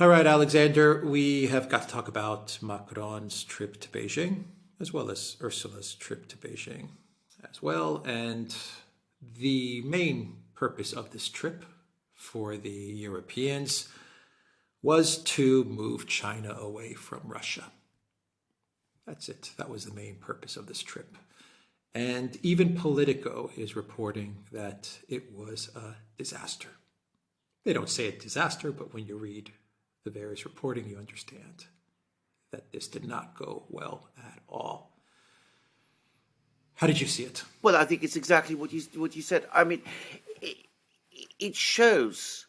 All right, Alexander, we have got to talk about Macron's trip to Beijing, as well as Ursula's trip to Beijing as well. And the main purpose of this trip for the Europeans was to move China away from Russia. That's it. That was the main purpose of this trip. And even Politico is reporting that it was a disaster. They don't say a disaster, but when you read the various reporting, you understand that this did not go well at all. How did you see it? Well, I think it's exactly what you said. I mean, it shows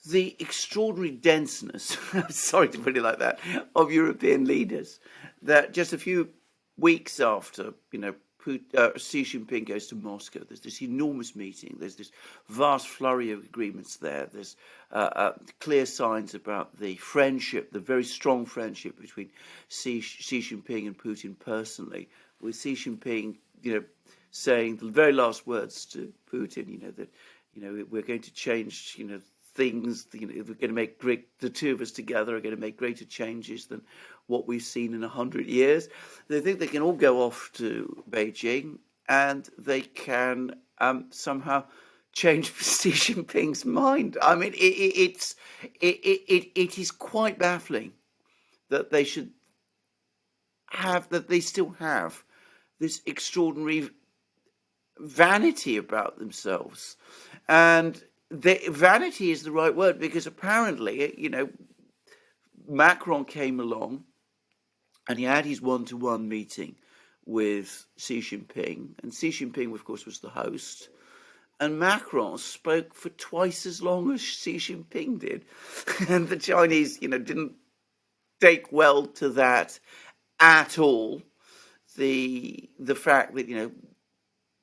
the extraordinary denseness, sorry to put it like that, of European leaders. That just a few weeks after, Xi Jinping goes to Moscow, there's this enormous meeting, there's this vast flurry of agreements there, there's clear signs about the friendship, the very strong friendship between Xi Jinping and Putin personally, with Xi Jinping, saying the very last words to Putin, that, we're going to change, things, we're going to make the two of us together are going to make greater changes than what we've seen in 100 years. They think they can all go off to Beijing and they can somehow change Xi Jinping's mind. I mean, it is quite baffling that they still have this extraordinary vanity about themselves. And vanity is the right word, because apparently, Macron came along and he had his one-to-one meeting with Xi Jinping. And Xi Jinping, of course, was the host. And Macron spoke for twice as long as Xi Jinping did. And the Chinese, didn't take well to that at all. The fact that,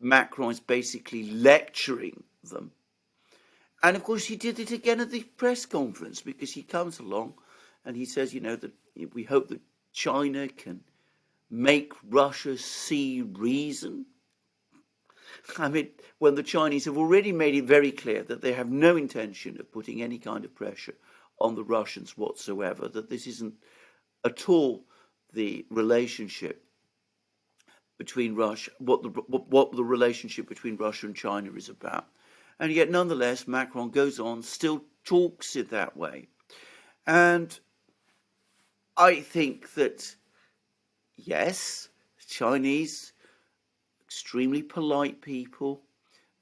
Macron is basically lecturing them. And of course, he did it again at the press conference, because he comes along and he says, that we hope that China can make Russia see reason. I mean, when the Chinese have already made it very clear that they have no intention of putting any kind of pressure on the Russians whatsoever, that this isn't at all the relationship between Russia, what the relationship between Russia and China is about. And yet, nonetheless, Macron goes on, still talks it that way. And I think that, yes, Chinese, extremely polite people.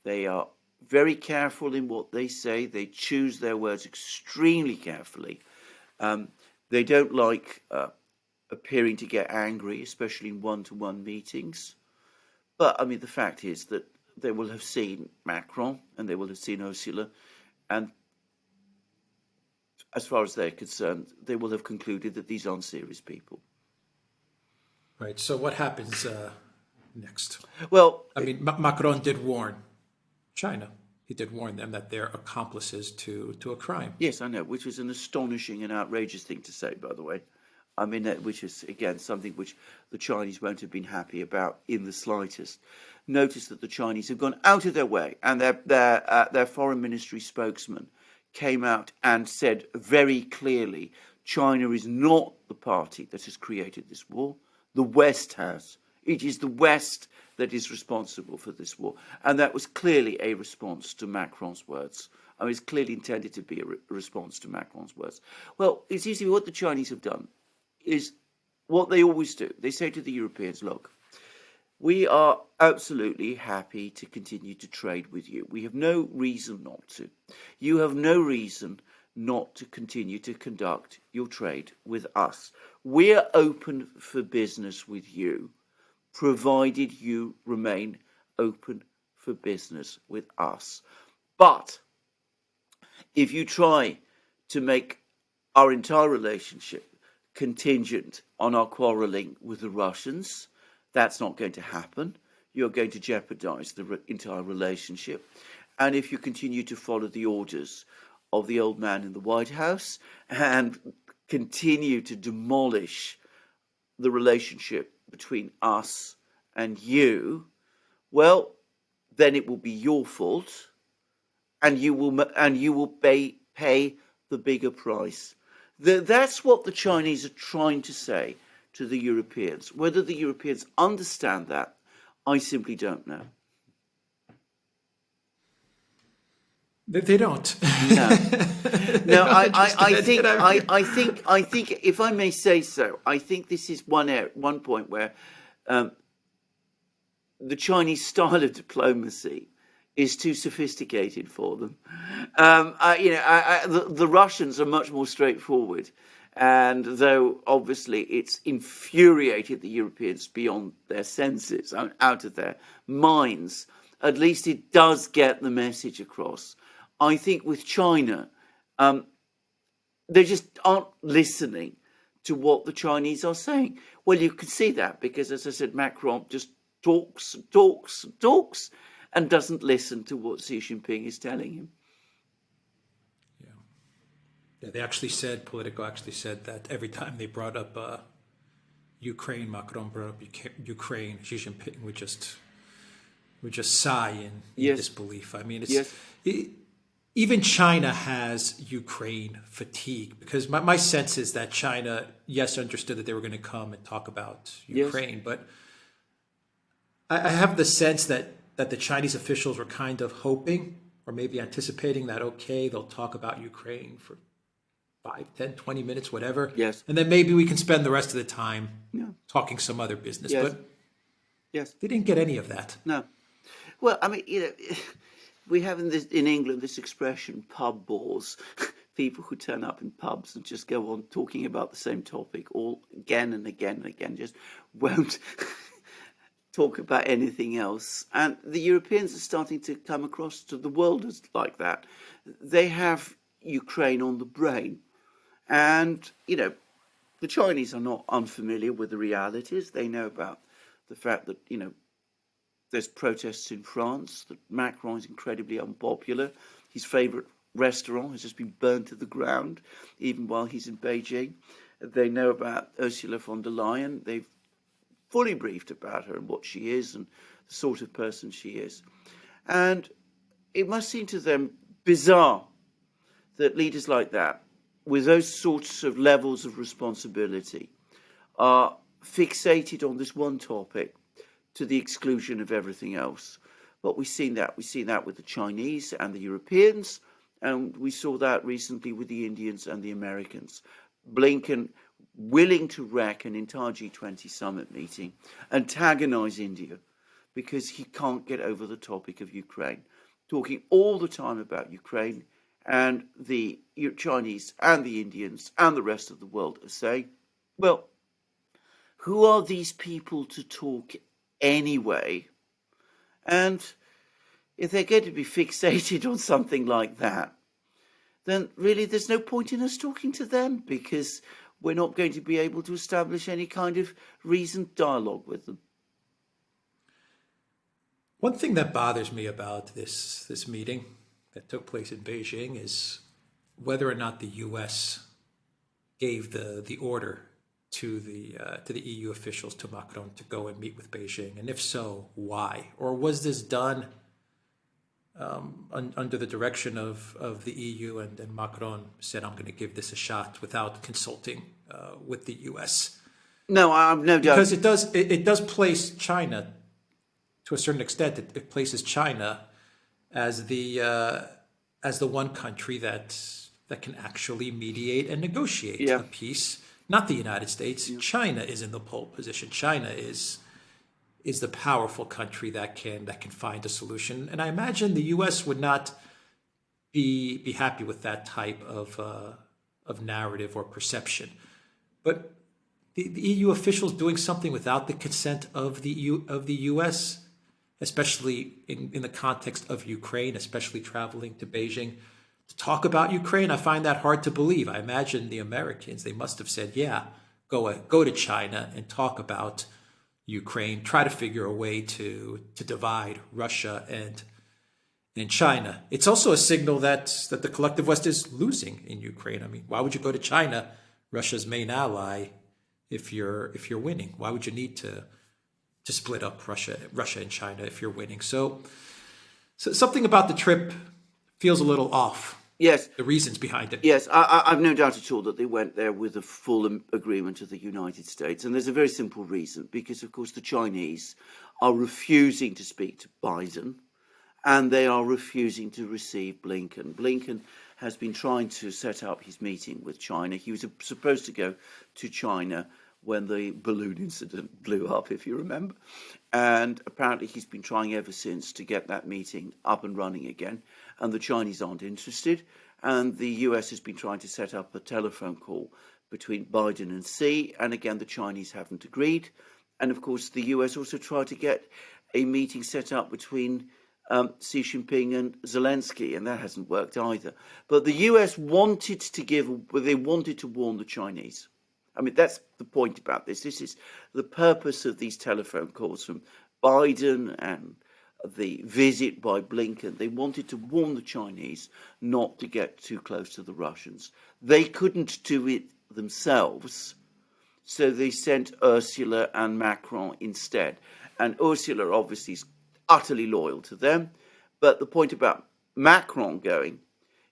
They are very careful in what they say. They choose their words extremely carefully. They don't like appearing to get angry, especially in one-to-one meetings. But, I mean, the fact is that they will have seen Macron and they will have seen Ursula, and as far as they're concerned, they will have concluded that these aren't serious people. Right. So what happens next? Well, I mean, Macron did warn China. He did warn them that they're accomplices to a crime. Yes, I know, which was an astonishing and outrageous thing to say, by the way. I mean, which is, again, something which the Chinese won't have been happy about in the slightest. Notice that the Chinese have gone out of their way, and their foreign ministry spokesman came out and said very clearly, China is not the party that has created this war. The West has. It is the West that is responsible for this war. And that was clearly a response to Macron's words. I mean, it's clearly intended to be a response to Macron's words. Well, it's easy. What the Chinese have done is what they always do. They say to the Europeans, look, we are absolutely happy to continue to trade with you. We have no reason not to. You have no reason not to continue to conduct your trade with us. We're open for business with you, provided you remain open for business with us. But if you try to make our entire relationship contingent on our quarrelling with the Russians, that's not going to happen. You're going to jeopardize the entire relationship. And if you continue to follow the orders of the old man in the White House and continue to demolish the relationship between us and you, well, then it will be your fault, and you will pay the bigger price. That's what the Chinese are trying to say to the Europeans. Whether the Europeans understand that, I simply don't know. They don't. No, no. I I think, if I may say so, I think this is one point where the Chinese style of diplomacy is too sophisticated for them. The Russians are much more straightforward, and though obviously it's infuriated the Europeans beyond their senses, out of their minds, at least it does get the message across. I think with China, they just aren't listening to what the Chinese are saying. Well, you can see that because, as I said, Macron just talks and doesn't listen to what Xi Jinping is telling him. Yeah, Politico actually said that every time they brought up Ukraine, Macron brought up Ukraine, Xi Jinping would just sigh in disbelief. I mean, even China has Ukraine fatigue, because my sense is that China, understood that they were going to come and talk about Ukraine, but I have the sense that the Chinese officials were kind of hoping or maybe anticipating that, okay, they'll talk about Ukraine for 5, 10, 20 minutes, whatever. Yes. And then maybe we can spend the rest of the time talking some other business. Yes. But they didn't get any of that. No. Well, I mean, we have in England this expression, pub bores. People who turn up in pubs and just go on talking about the same topic all again and again and again, just won't talk about anything else. And the Europeans are starting to come across to the world as like that. They have Ukraine on the brain. And, the Chinese are not unfamiliar with the realities. They know about the fact that, there's protests in France, that Macron is incredibly unpopular. His favourite restaurant has just been burned to the ground, even while he's in Beijing. They know about Ursula von der Leyen. They've fully briefed about her and what she is and the sort of person she is. And it must seem to them bizarre that leaders like that, with those sorts of levels of responsibility, are fixated on this one topic to the exclusion of everything else. But we've seen that. We've seen that with the Chinese and the Europeans, and we saw that recently with the Indians and the Americans. Blinken willing to wreck an entire G20 summit meeting, antagonize India, because he can't get over the topic of Ukraine, talking all the time about Ukraine, and the Chinese and the Indians and the rest of the world are saying, well, who are these people to talk anyway? And if they're going to be fixated on something like that, then really there's no point in us talking to them, because we're not going to be able to establish any kind of reasoned dialogue with them. One thing that bothers me about this meeting that took place in Beijing is whether or not the U.S. gave the order to the EU officials, to Macron, to go and meet with Beijing, and if so, why? Or was this done under the direction of the EU, and then Macron said, "I'm going to give this a shot," without consulting with the U.S.? No, I have no doubt, because it does place China, to a certain extent. It places China as the one country that can actually mediate and negotiate a peace. Not the United States. China is in the pole position. China is the powerful country that can find a solution. And I imagine the U.S. would not be happy with that type of narrative or perception. But the EU officials doing something without the consent of the U.S., especially in the context of Ukraine, especially traveling to Beijing to talk about Ukraine, I find that hard to believe. I imagine the Americans, they must have said, go to China and talk about Ukraine, try to figure a way to divide Russia and China. It's also a signal that the collective West is losing in Ukraine. I mean, why would you go to China, Russia's main ally, if you're winning? Why would you need to split up Russia and China if you're winning? So something about the trip feels a little off Yes. the reasons behind it. Yes, I've no doubt at all that they went there with the full agreement of the United States. And there's a very simple reason, because, of course, the Chinese are refusing to speak to Biden, and they are refusing to receive Blinken. Blinken has been trying to set up his meeting with China. He was supposed to go to China when the balloon incident blew up, if you remember. And apparently he's been trying ever since to get that meeting up and running again. And the Chinese aren't interested. And the US has been trying to set up a telephone call between Biden and Xi. And again, the Chinese haven't agreed. And of course, the US also tried to get a meeting set up between Xi Jinping and Zelensky, and that hasn't worked either. But the US wanted to warn the Chinese. I mean, that's the point about this. This is the purpose of these telephone calls from Biden and the visit by Blinken. They wanted to warn the Chinese not to get too close to the Russians. They couldn't do it themselves, so they sent Ursula and Macron instead. And Ursula obviously is utterly loyal to them. But the point about Macron going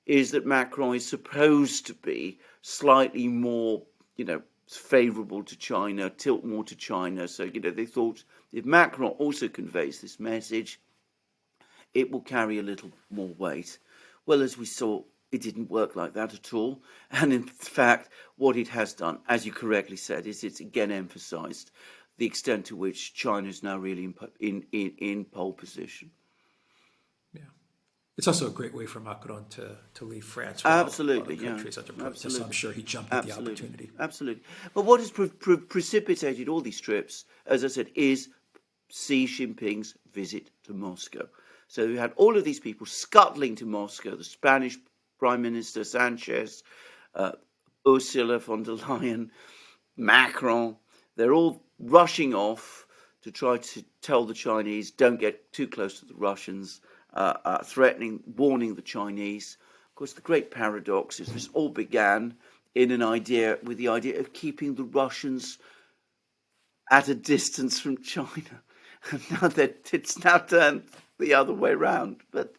is that Macron is supposed to be slightly more, favourable to China, tilt more to China. So, they thought if Macron also conveys this message, it will carry a little more weight. Well, as we saw, it didn't work like that at all. And in fact, what it has done, as you correctly said, is it's again emphasised the extent to which China is now really in pole position. Yeah. It's also a great way for Macron to leave France. Absolutely, yeah. Countries under protest. Absolutely. So I'm sure he jumped at the opportunity. Absolutely. But what has precipitated all these trips, as I said, is Xi Jinping's visit to Moscow. So we had all of these people scuttling to Moscow, the Spanish Prime Minister Sanchez, Ursula von der Leyen, Macron. They're all rushing off to try to tell the Chinese, don't get too close to the Russians, warning the Chinese. Of course, the great paradox is this all began with the idea of keeping the Russians at a distance from China. And now that it's now turned the other way around. But,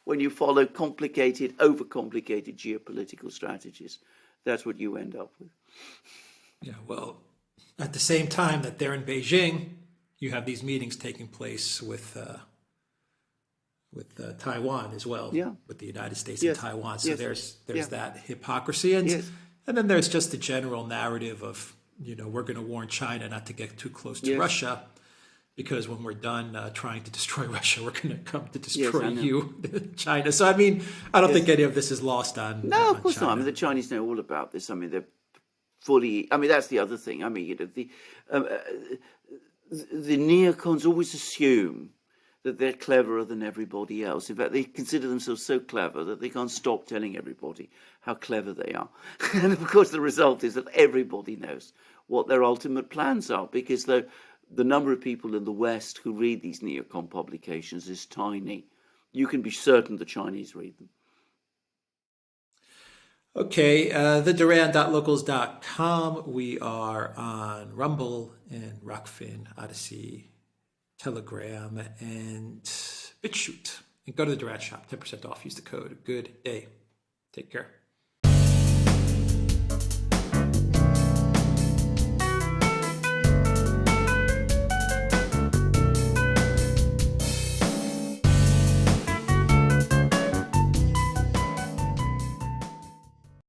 when you follow overcomplicated geopolitical strategies, that's what you end up with. Yeah, well, at the same time that they're in Beijing, you have these meetings taking place with Taiwan as well, with the United States and Taiwan. So there's that hypocrisy, and then there's just the general narrative of we're going to warn China not to get too close to Russia, because when we're done trying to destroy Russia, we're going to come to destroy you, China. So I mean, I don't think any of this is lost on. No, on of course China. not. I mean, the Chinese know all about this. I mean, they're fully. I mean, that's the other thing. I mean, the neocons always assume that they're cleverer than everybody else. In fact, they consider themselves so clever that they can't stop telling everybody how clever they are. And of course, the result is that everybody knows what their ultimate plans are, because the number of people in the West who read these neocon publications is tiny. You can be certain the Chinese read them. Okay, the Duran.locals.com. We are on Rumble and Rockfin, Odyssey, Telegram, and BitChute. And go to the Duran shop, 10% off. Use the code. Good day. Take care.